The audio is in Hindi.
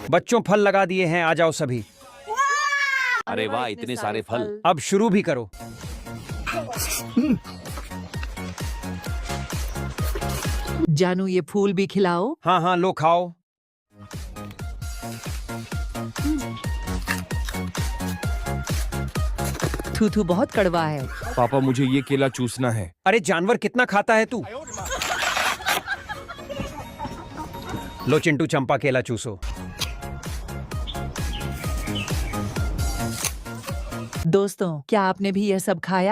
बच्चों फल लगा दिए हैं, आ जाओ सभी। अरे वाह, इतने सारे फल। अब शुरू भी करो। जानू ये फूल भी खिलाओ। हाँ हाँ, लो खाओ। थूथू बहुत कड़वा है। पापा मुझे ये केला चूसना है। अरे जानवर कितना खाता है तू। लो चिंटू, चंपा केला चूसो। दोस्तों, क्या आपने भी यह सब खाया?